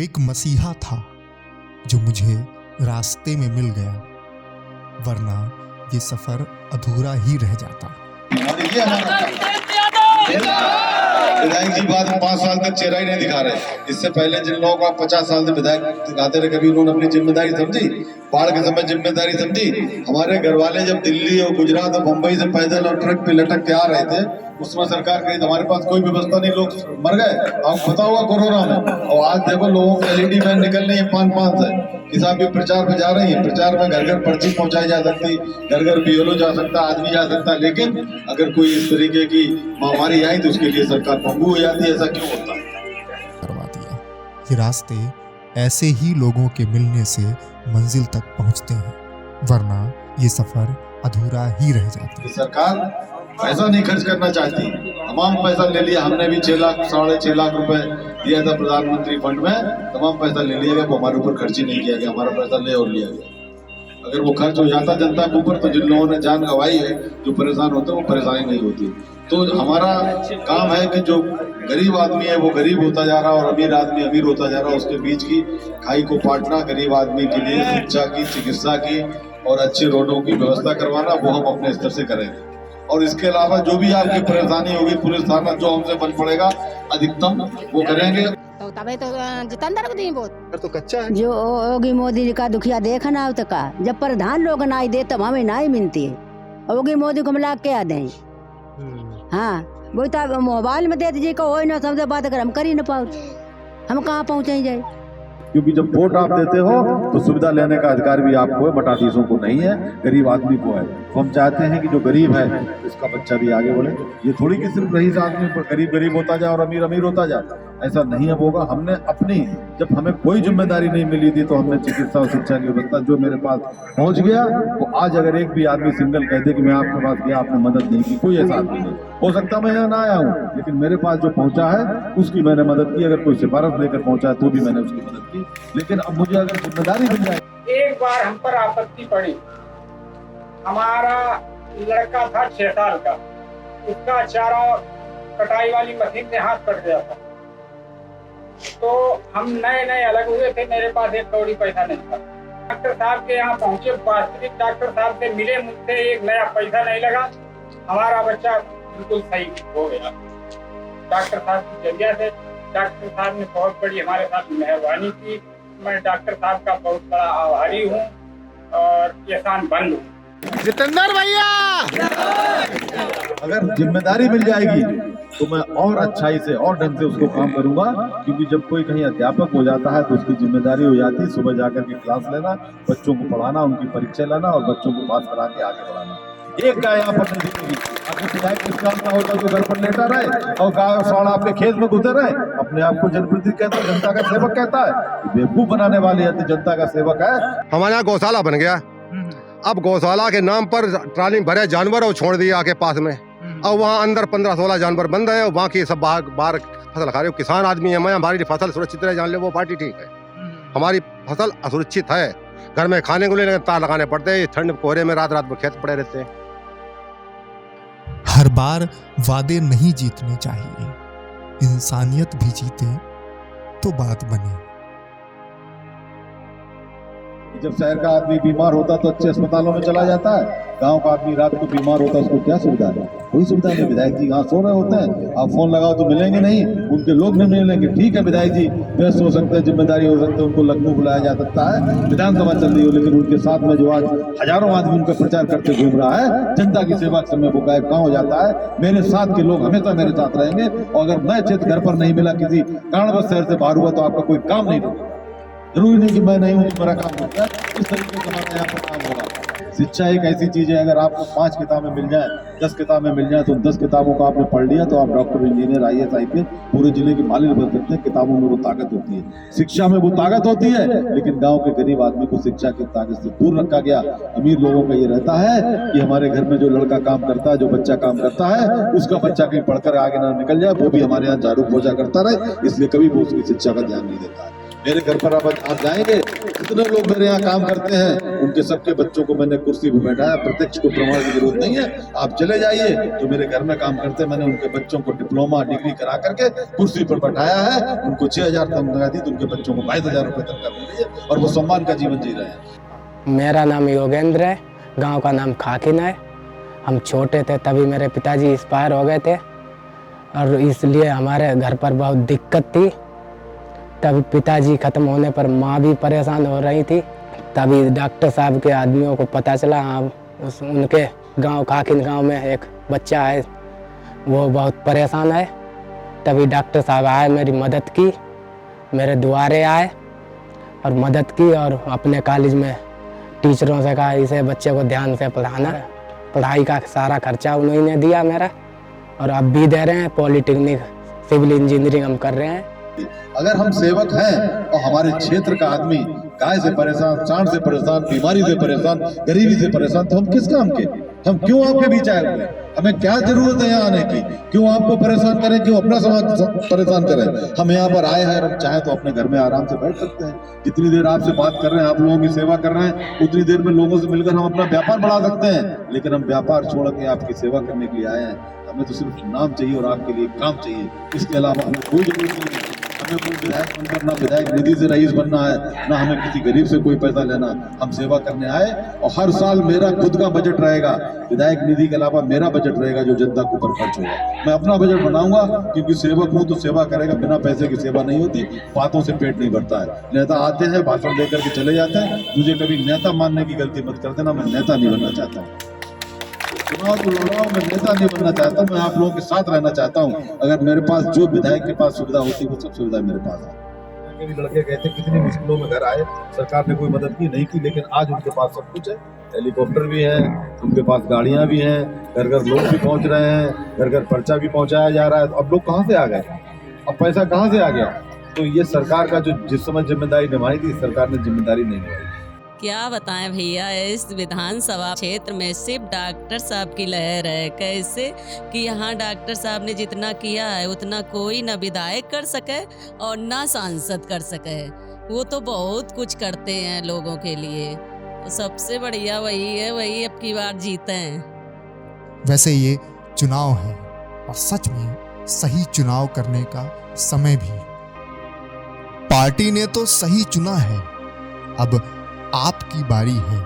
एक मसीहा था जो मुझे रास्ते में मिल गया, वरना ये सफर अधूरा ही रह जाता। विधायक जी बाद 5 साल तक चेहरा ही नहीं दिखा रहे। इससे पहले जिन लोगों को आप 50 साल से विधायक दिखाते रहे, कभी उन्होंने अपनी जिम्मेदारी समझी? बाढ़ के समय जिम्मेदारी समझी? हमारे घर वाले जब दिल्ली और गुजरात और मुंबई से पैदल और ट्रक पे लटक के आ रहे थे, उस समय सरकार कही हमारे पास कोई व्यवस्था नहीं, लोग मर गए। आपको पता होगा कोरोना में। और आज देखो लोगों को LED वैन निकल रही है 5-5 से। किसान भी प्रचार में जा रही है, प्रचार में घर घर पर्ची पहुंचाई जा सकती, घर घर BLO जा सकता, आदमी जा सकता। लेकिन अगर कोई इस तरीके की महामारी आई तो उसके लिए सरकार पंगु हो जाती है। ऐसा क्यों होता है? करवा दिया। ये रास्ते ऐसे ही लोगों के मिलने से मंजिल तक पहुंचते हैं, वरना ये सफर अधूरा ही रह जाता है। सरकार पैसा नहीं खर्च करना चाहती। तमाम पैसा ले लिया हमने भी, 6 लाख 6.5 लाख रुपए दिया था प्रधानमंत्री फंड में। तमाम पैसा ले लिया गया, वो हमारे ऊपर खर्च ही नहीं किया गया। हमारा पैसा ले और लिया गया। अगर वो खर्च हो जाता जनता के ऊपर तो जिन लोगों ने जान गंवाई है, जो परेशान होते हैं, वो परेशानी नहीं होती। तो हमारा काम है कि जो गरीब आदमी है वो गरीब होता जा रहा और अमीर आदमी अमीर होता जा रहा, उसके बीच की खाई को पाटना, गरीब आदमी के लिए शिक्षा की, चिकित्सा की और अच्छी रोडों की व्यवस्था करवाना, वो हम अपने स्तर से करेंगे। और इसके अलावा जो भी आपकी परेशानी होगी, पुलिस थाना जो हमसे बन पड़ेगा अधिकतम वो करेंगे। तो तबे तो जितेंद्र को दी बहुत तो कच्चा है जो योगी मोदी जी का दुखिया देखना हो तो का, जब प्रधान लोग ना दे तब हमें ना ही मिलती है। योगी मोदी को मिला क्या दें? हाँ वो तो मोबाइल में दे दीजिए, को हो ना समझे बात कर, हम कर ही ना पाओ, हम कहाँ पहुँचे जाए। क्योंकि जब वोट आप देते हो तो सुविधा लेने का अधिकार भी आपको है, मटाधीशों को नहीं है, गरीब आदमी को है। तो हम चाहते हैं कि जो गरीब है उसका बच्चा भी आगे बढ़े। ये थोड़ी कि सिर्फ रईस आदमी पर गरीब गरीब होता जाए और अमीर अमीर होता जाए, ऐसा नहीं अब होगा। हमने अपनी, जब हमें कोई जिम्मेदारी नहीं मिली थी तो हमने चिकित्सा और शिक्षा की व्यवस्था जो मेरे पास पहुंच गया, वो आज अगर एक भी आदमी सिंगल कह दे कि मैं आपके पास गया, आपने मदद नहीं की, कोई ऐसा आदमी नहीं। हो सकता मैं यहाँ ना आया हूँ, लेकिन मेरे पास जो पहुंचा है उसकी मैंने मदद की। अगर कोई सिफारिश लेकर पहुंचा है तो भी मैंने उसकी मदद की। लेकिन अब मुझे अगर जिम्मेदारी मिल जाए। एक बार हम पर आपत्ति पड़ी, हमारा लड़का था 6 साल का, उसका चारों कटाई वाली मशीन से हाथ कट गया था। तो हम नए अलग हुए थे, मेरे पास एक कौड़ी पैसा नहीं था। डॉक्टर साहब के यहाँ पहुंचे, वास्तविक डॉक्टर साहब से मिले, मुझसे एक नया पैसा नहीं लगा, हमारा बच्चा बिल्कुल सही हो गया। डॉक्टर साहब की जरिया से डॉक्टर साहब ने बहुत बड़ी हमारे साथ मेहरबानी की। मैं डॉक्टर साहब का बहुत बड़ा आभारी हूँ और एहसान बंद हूँ। जितेंद्र भैया, अगर जिम्मेदारी मिल जाएगी तो मैं और अच्छाई से और ढंग से उसको काम करूंगा। क्योंकि जब कोई कहीं अध्यापक हो जाता है तो उसकी जिम्मेदारी हो जाती है सुबह जाकर के क्लास लेना, बच्चों को पढ़ाना, उनकी परीक्षा लेना और बच्चों को पास करा के आगे बढ़ाना। एक गाय यहाँ पर नहीं दिखेगी। आपको विधायक किस काम का होता है जो घर पर लेटा रहे और गाय साढ़ा आपके खेत में घुसे रहे, अपने आप को जनप्रतिनिधि कहता है, जनता का सेवक कहता है। बेवकूफ बनाने वाली है, जनता का सेवक है। हमारे यहाँ गौशाला बन गया। अब गौशाला के नाम पर ट्राली भरे जानवर और छोड़ दिया आके पास में। अब वहाँ अंदर 15-16 जानवर बंद है और बाकी सब बाहर फसल खा रहे हो। किसान आदमी है, मैं हमारी फसल सुरक्षित रहे, जान ले वो पार्टी ठीक है। हमारी फसल असुरक्षित है, घर में खाने को लेकर तार लगाने पड़ते हैं, ठंड कोहरे में रात में खेत पड़े रहते हैं। हर बार वादे नहीं जीतने चाहिए, इंसानियत भी जीते तो बात बने। जब शहर का आदमी बीमार होता तो अच्छे अस्पतालों में चला जाता है, गांव का आदमी रात को बीमार होता है, उसको क्या सुविधा है? कोई सुविधा नहीं। विधायक जी यहाँ सो रहे होते हैं, आप फोन लगाओ तो मिलेंगे नहीं, उनके लोग नहीं मिलेंगे। ठीक है विधायक जी व्यस्त हो सकते हैं, जिम्मेदारी हो सकते हैं, उनको लखनऊ बुलाया जा सकता है, विधानसभा चल रही हो, लेकिन उनके साथ में जो आज हजारों आदमी उनका प्रचार करते घूम रहा है, जनता की सेवा के समय वो गायब कहाँ हो जाता है? मेरे साथ के लोग हमेशा मेरे साथ रहेंगे। और अगर मैं चेत घर पर नहीं मिला, किसी कारणवश शहर से बाहर हुआ, तो आपका कोई काम नहीं होगा। जरूरी नहीं कि मैं नहीं हूँ तो मेरा काम होता है। इस तरीके से हमारा यहाँ पर काम होगा। शिक्षा एक ऐसी चीज है, अगर आपको 5 किताबें मिल जाए, 10 किताबें मिल जाए, तो 10 किताबों को आपने पढ़ लिया तो आप डॉक्टर, इंजीनियर, IAS, IPS पूरे जिले की मालिक बन सकते हैं। किताबों में वो ताकत होती है, शिक्षा में वो ताकत होती है। लेकिन गांव के गरीब आदमी को शिक्षा की ताकत से दूर रखा गया। अमीर लोगों का ये रहता है कि हमारे घर में जो लड़का काम करता है, जो बच्चा काम करता है, उसका बच्चा कहीं पढ़कर आगे ना निकल जाए, वो भी हमारे यहाँ जागरूक पूजा करता रहे, इसलिए कभी वो उसकी शिक्षा का ध्यान नहीं देता है। मेरे घर पर आप जाएंगे, जितने लोग मेरे यहाँ काम करते हैं उनके सबके बच्चों को मैंने कुर्सी पर बैठाया, प्रत्यक्ष को प्रमाण की जरूरत नहीं है, आप चले जाइए। तो मेरे घर में काम करते मैंने उनके बच्चों को डिप्लोमा डिग्री करा करके कुर्सी पर बैठाया है, उनको 6,000 तनख्वाह दी, तो उनके बच्चों को 22,000 रुपए तनख्वाह मिल रही है और वो सम्मान का जीवन जी रहे हैं। मेरा नाम योगेंद्र है, गांव का नाम खाकिन है। हम छोटे थे तभी मेरे पिताजी एक्सपायर हो गए थे और इसलिए हमारे घर पर बहुत दिक्कत थी। तभी पिताजी ख़त्म होने पर माँ भी परेशान हो रही थी। तभी डॉक्टर साहब के आदमियों को पता चला, हाँ उनके गांव खाकिन गांव में एक बच्चा है, वो बहुत परेशान है। तभी डॉक्टर साहब आए, मेरी मदद की, मेरे दुआरे आए और मदद की और अपने कॉलेज में टीचरों से कहा इसे बच्चे को ध्यान से पढ़ाना। पढ़ाई का सारा खर्चा उन्होंने दिया मेरा, और अब भी दे रहे हैं। पॉलिटेक्निक सिविल इंजीनियरिंग हम कर रहे हैं। अगर हम सेवक हैं और हमारे क्षेत्र का आदमी गाय से परेशान, सांड से परेशान, बीमारी से परेशान, गरीबी से परेशान, तो हम किस काम के? हम क्यों आपके बीच आए हुए? हमें क्या जरूरत है यहाँ आने की? क्यों आपको परेशान करें, क्यों अपना समाज परेशान करें? हम यहाँ पर आए हैं, हम चाहे तो अपने घर में आराम से बैठ सकते हैं। जितनी देर आपसे बात कर रहे हैं, आप लोगों की सेवा कर रहे हैं, उतनी देर में लोगों से मिलकर हम अपना व्यापार बढ़ा सकते हैं। लेकिन हम व्यापार छोड़ के आपकी सेवा करने के लिए आए हैं। हमें तो सिर्फ नाम चाहिए और आपके लिए काम चाहिए, इसके अलावा हमें कोई जरूरत नहीं है। हमें कोई विधायक बनकर, ना विधायक निधि से रईस बनना है, ना हमें किसी गरीब से कोई पैसा लेना। हम सेवा करने आए और हर साल मेरा खुद का बजट रहेगा, विधायक निधि के अलावा मेरा बजट रहेगा जो जनता के ऊपर खर्च होगा। मैं अपना बजट बनाऊंगा, क्योंकि सेवक हूं तो सेवा करेगा, बिना पैसे की सेवा नहीं होती। बातों से पेट नहीं भरता है। नेता आते हैं, भाषण देकर के चले जाते हैं। मुझे कभी नेता मानने की गलती मत कर देना, मैं नेता नहीं बनना चाहता हूँ। चुनाव तो लड़ाओ, मैं नेता नहीं बनना चाहता हूँ। मैं आप लोगों के साथ रहना चाहता हूँ। अगर मेरे पास जो विधायक के पास सुविधा होती है वो सब सुविधा मेरे पास है। भी लड़के कहते कितनी मुश्किलों में घर आए, सरकार ने कोई मदद की नहीं की, लेकिन आज उनके पास सब कुछ है। हेलीकॉप्टर भी है, उनके पास गाड़ियां भी हैं, घर घर लोग भी पहुंच रहे हैं, घर घर पर्चा भी पहुंचाया जा रहा है। तो अब लोग कहाँ से आ गए? अब पैसा कहाँ से आ गया? तो ये सरकार का जो जिस समय जिम्मेदारी निभाई थी, सरकार ने जिम्मेदारी नहीं निभाई। क्या बताएं भैया, इस विधानसभा क्षेत्र में सिर्फ डॉक्टर साहब की लहर है। कैसे कि यहाँ डॉक्टर साहब ने जितना किया है उतना कोई ना विधायक कर सके और ना सांसद कर सके। वो तो बहुत कुछ करते हैं लोगों के लिए। सबसे बढ़िया वही है, वही अब की बार जीते हैं। वैसे ये चुनाव है और सच में सही चुनाव करने का समय भी। पार्टी ने तो सही चुना है, अब आपकी बारी है